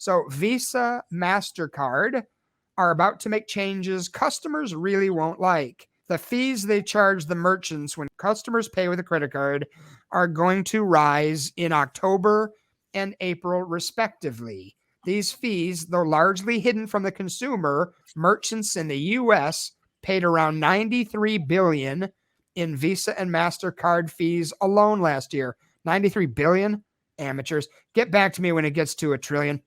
So Visa, MasterCard are about to make changes customers really won't like. The fees they charge the merchants when customers pay with a credit card are going to rise in October and April, respectively. These fees, though largely hidden from the consumer, merchants in the U.S. paid around $93 billion in Visa and MasterCard fees alone last year. $93 billion? Amateurs. Get back to me when it gets to $1 trillion.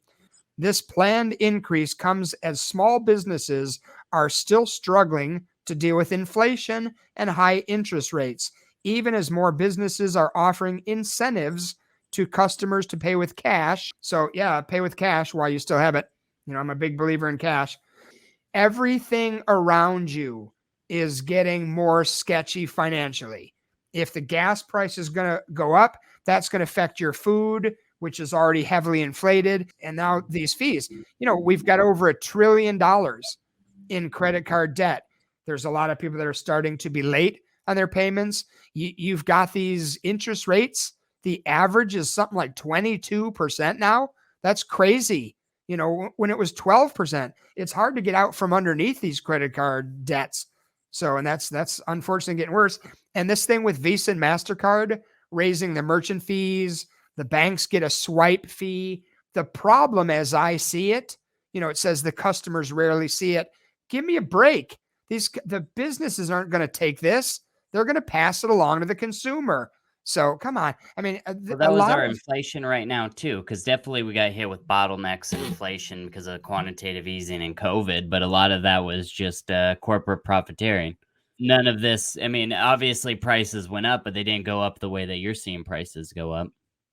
This planned increase comes as small businesses are still struggling to deal with inflation and high interest rates, even as more businesses are offering incentives to customers to pay with cash. So yeah, pay with cash while you still have it. I'm a big believer in cash. Everything around you is getting more sketchy financially. If the gas price is going to go up, that's going to affect your food, which is already heavily inflated. And now these fees, we've got over $1 trillion in credit card debt. There's a lot of people that are starting to be late on their payments. You've got these interest rates. The average is something like 22% now. That's crazy. When it was 12%, it's hard to get out from underneath these credit card debts. So, and that's unfortunately getting worse. And this thing with Visa and MasterCard raising the merchant fees, the banks get a swipe fee. The problem, as I see it, it says the customers rarely see it. Give me a break. The businesses aren't going to take this. They're going to pass it along to the consumer. So come on. I mean, well, that was our inflation right now too, because definitely we got hit with bottlenecks and inflation because of quantitative easing and COVID, but a lot of that was just corporate profiteering. None of this, I mean, obviously prices went up, but they didn't go up the way that you're seeing prices go up.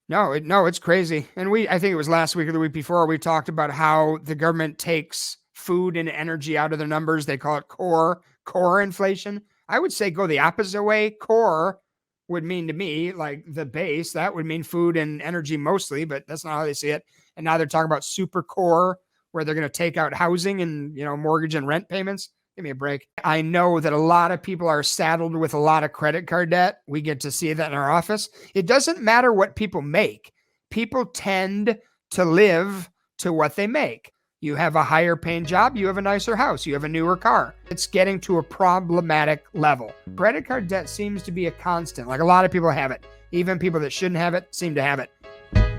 No, it's crazy. And I think it was last week or the week before, we talked about how the government takes food and energy out of their numbers. They call it core inflation. I would say go the opposite way. Core would mean to me like the base. That would mean food and energy mostly, but that's not how they see it. And now they're talking about super core, where they're going to take out housing and, mortgage and rent payments. Give me a break. I know that a lot of people are saddled with a lot of credit card debt. We get to see that in our office. It doesn't matter what people make. People tend to live to what they make. You have a higher paying job, you have a nicer house, you have a newer car. It's getting to a problematic level. Credit card debt seems to be a constant. Like a lot of people have it. Even people that shouldn't have it seem to have it.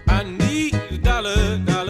I need $1.